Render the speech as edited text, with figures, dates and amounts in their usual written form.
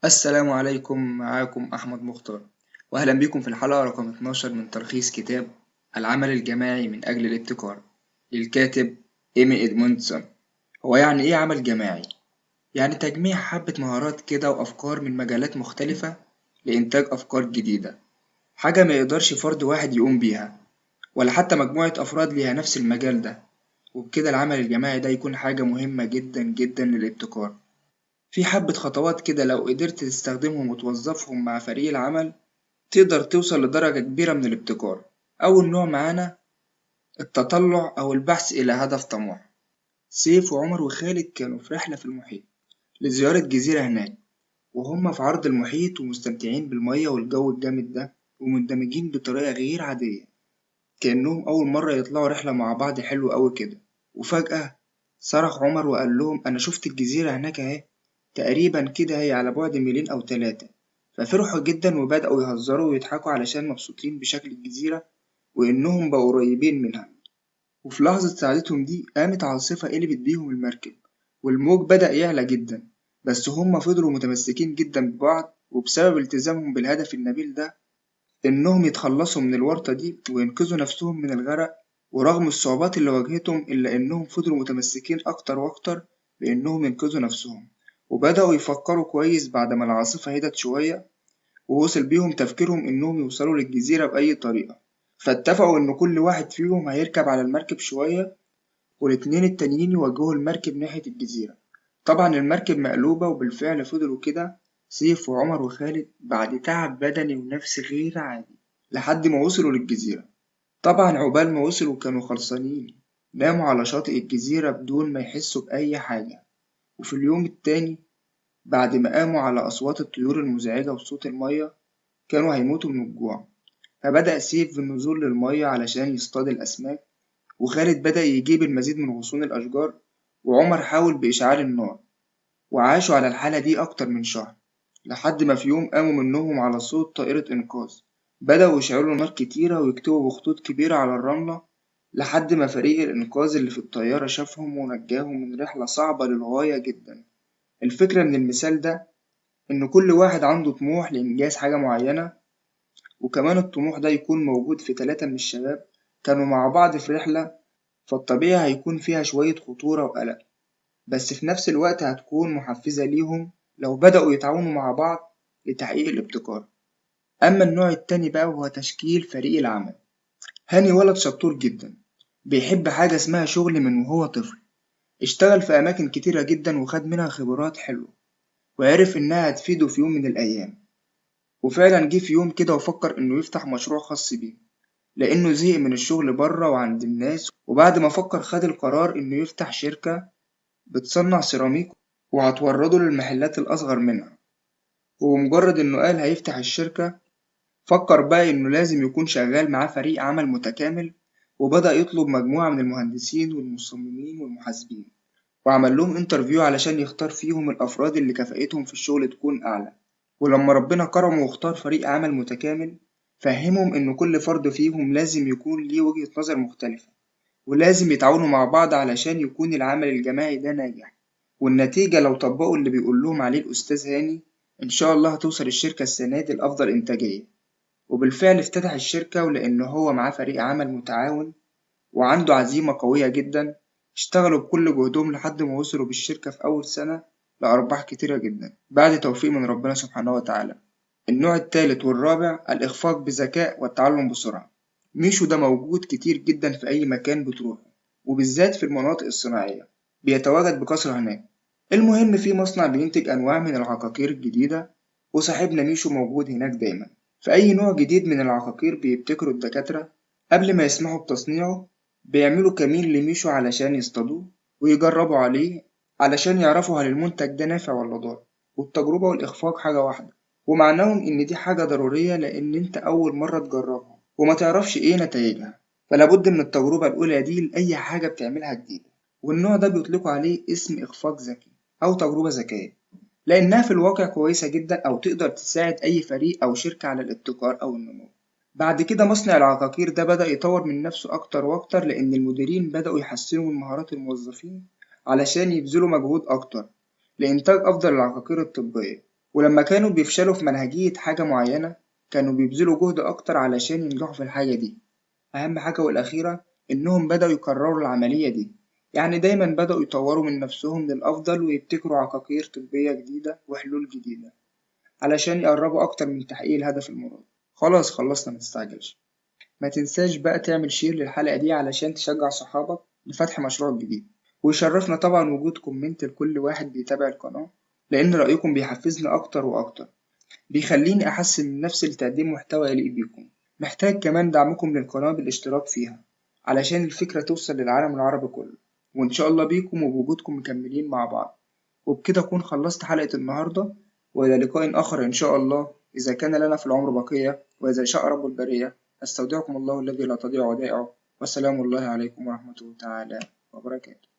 السلام عليكم، معاكم أحمد مختار، وأهلا بكم في الحلقة رقم 12 من تلخيص كتاب العمل الجماعي من أجل الابتكار للكاتب إيمي إدموندسون. هو يعني إيه عمل جماعي؟ يعني تجميع حبة مهارات كده وأفكار من مجالات مختلفة لإنتاج أفكار جديدة، حاجة ما يقدرش فرد واحد يقوم بيها ولا حتى مجموعة أفراد ليها نفس المجال ده، وبكده العمل الجماعي ده يكون حاجة مهمة جدا جدا للابتكار. في حبة خطوات كده لو قدرت تستخدمهم وتوظفهم مع فريق العمل تقدر توصل لدرجة كبيرة من الابتكار. أول نوع معانا التطلع أو البحث إلى هدف طموح. سيف وعمر وخالد كانوا في رحلة في المحيط لزيارة جزيرة هناك، وهم في عرض المحيط ومستمتعين بالمية والجو الجامد ده ومندمجين بطريقة غير عادية، كأنهم أول مرة يطلعوا رحلة مع بعض حلوة أوي كده. وفجأة صرخ عمر وقال لهم أنا شفت الجزيرة هناك أهي، تقريبا كده هي على بعد ميلين أو 3. ففرحوا جدا وبدأوا يهزروا ويضحكوا علشان مبسوطين بشكل الجزيرة وإنهم بقوا قريبين منها. وفي لحظة سعادتهم دي قامت عاصفة قلبت بيهم المركب، والموج بدأ يعلى جدا، بس هما فضلوا متمسكين جدا ببعض، وبسبب التزامهم بالهدف النبيل ده إنهم يتخلصوا من الورطة دي وينقذوا نفسهم من الغرق. ورغم الصعوبات اللي واجهتهم إلا إنهم فضلوا متمسكين أكتر وأكتر بإنهم ينقذوا نفسهم، وبدأوا يفكروا كويس بعد ما العاصفة هدت شوية، ووصل بيهم تفكيرهم إنهم يوصلوا للجزيرة بأي طريقة. فاتفقوا إن كل واحد فيهم هيركب على المركب شوية، والاتنين التانيين يوجهوا المركب ناحية الجزيرة. طبعا المركب مقلوبة، وبالفعل فضلوا كده سيف وعمر وخالد بعد تعب بدني ونفسي غير عادي لحد ما وصلوا للجزيرة. طبعا عقبال ما وصلوا كانوا خلصانين، ناموا على شاطئ الجزيرة بدون ما يحسوا بأي حاجة. وفي اليوم التاني بعد ما قاموا على أصوات الطيور المزعجة وصوت المية كانوا هيموتوا من الجوع. فبدأ سيف بالنزول للمية علشان يصطاد الأسماك، وخالد بدأ يجيب المزيد من غصون الأشجار، وعمر حاول بإشعال النار. وعاشوا على الحالة دي أكتر من شهر، لحد ما في يوم قاموا منهم على صوت طائرة إنقاذ. بدأوا يشعلوا نار كتيرة ويكتبوا بخطوط كبيرة على الرملة، لحد ما فريق الإنقاذ اللي في الطيارة شافهم ونجاهم من رحلة صعبة للغاية جدا. الفكرة من المثال ده إن كل واحد عنده طموح لإنجاز حاجة معينة، وكمان الطموح ده يكون موجود في 3 من الشباب كانوا مع بعض في رحلة، فالطبيعي هيكون فيها شوية خطورة وقلق، بس في نفس الوقت هتكون محفزة ليهم لو بدأوا يتعاونوا مع بعض لتحقيق الابتكار. أما النوع التاني بقى وهو تشكيل فريق العمل. هاني ولد شطور جدا، بيحب حاجة اسمها شغل من وهو طفل، اشتغل في أماكن كتيرة جدا وخد منها خبرات حلوة، وعرف إنها هتفيده في يوم من الأيام. وفعلا جه في يوم كده وفكر إنه يفتح مشروع خاص بيه، لأنه زهق من الشغل بره وعند الناس. وبعد ما فكر خد القرار إنه يفتح شركة بتصنع سيراميك وهتورده للمحلات الأصغر منها. وبمجرد إنه قال هيفتح الشركة فكر بقى إنه لازم يكون شغال معاه فريق عمل متكامل، وبدأ يطلب مجموعة من المهندسين والمصممين والمحاسبين، وعمل لهم انترفيو علشان يختار فيهم الأفراد اللي كفاءتهم في الشغل تكون أعلى. ولما ربنا كرمه واختار فريق عمل متكامل فهمهم إن كل فرد فيهم لازم يكون ليه وجهة نظر مختلفة، ولازم يتعاونوا مع بعض علشان يكون العمل الجماعي ده ناجح. والنتيجة لو طبقوا اللي بيقول لهم عليه الأستاذ هاني إن شاء الله هتوصل الشركة السنة دي لأفضل إنتاجية. وبالفعل افتتح الشركة، ولأن هو معاه فريق عمل متعاون وعنده عزيمة قوية جدا اشتغلوا بكل جهدهم لحد ما وصلوا بالشركة في أول سنة لأرباح كتيرة جدا بعد توفيق من ربنا سبحانه وتعالى. النوع التالت والرابع الإخفاق بذكاء والتعلم بسرعة. ميشو ده موجود كتير جدا في أي مكان بتروحه، وبالذات في المناطق الصناعية بيتواجد بكثرة هناك. المهم في مصنع بينتج أنواع من العقاقير الجديدة، وصاحبنا ميشو موجود هناك دايما. في أي نوع جديد من العقاقير بيبتكروا الدكاترة قبل ما يسمحوا بتصنيعه بيعملوا كمين لميشو علشان يصطادوه ويجربوا عليه علشان يعرفوا هل المنتج ده نافع ولا ضار. والتجربة والإخفاق حاجة واحدة، ومعناهم إن دي حاجة ضرورية لأن أنت أول مرة تجربها وما تعرفش إيه نتائجها، فلابد من التجربة الأولى دي لأي حاجة بتعملها جديدة. والنوع ده بيطلقوا عليه اسم إخفاق ذكي أو تجربة ذكية، لأنها في الواقع كويسة جدا أو تقدر تساعد أي فريق أو شركة على الابتكار أو النمو. بعد كده مصنع العقاقير ده بدأ يطور من نفسه أكتر وأكتر، لأن المديرين بدأوا يحسنوا من مهارات الموظفين علشان يبذلوا مجهود أكتر لإنتاج أفضل العقاقير الطبية. ولما كانوا بيفشلوا في منهجية حاجة معينة كانوا بيبذلوا جهد أكتر علشان ينجحوا في الحاجة دي. أهم حاجة والأخيرة إنهم بدأوا يكرروا العملية دي، يعني دايما بدأوا يطوروا من نفسهم للأفضل ويبتكروا عقاقير طبية جديدة وحلول جديدة علشان يقربوا أكتر من تحقيق الهدف المراد. خلاص خلصنا متستعجلش. ما تنساش بقى تعمل شير للحلقة دي علشان تشجع صحابك لفتح مشروع جديد، ويشرفنا طبعا وجود كومنت لكل واحد بيتابع القناة، لأن رأيكم بيحفزني أكتر وأكتر، بيخليني أحسن من نفسي لتقديم محتوى يليق بيكم. محتاج كمان دعمكم للقناة بالاشتراك فيها علشان الفكرة توصل للعالم العربي كله، وإن شاء الله بيكم وبوجودكم مكملين مع بعض. وبكده أكون خلصت حلقة النهاردة، وإلى لقاء آخر إن شاء الله إذا كان لنا في العمر بقية، وإذا شاء رب البرية. أستودعكم الله الذي لا تضيع ودائعه، والسلام الله عليكم ورحمة الله تعالى وبركاته.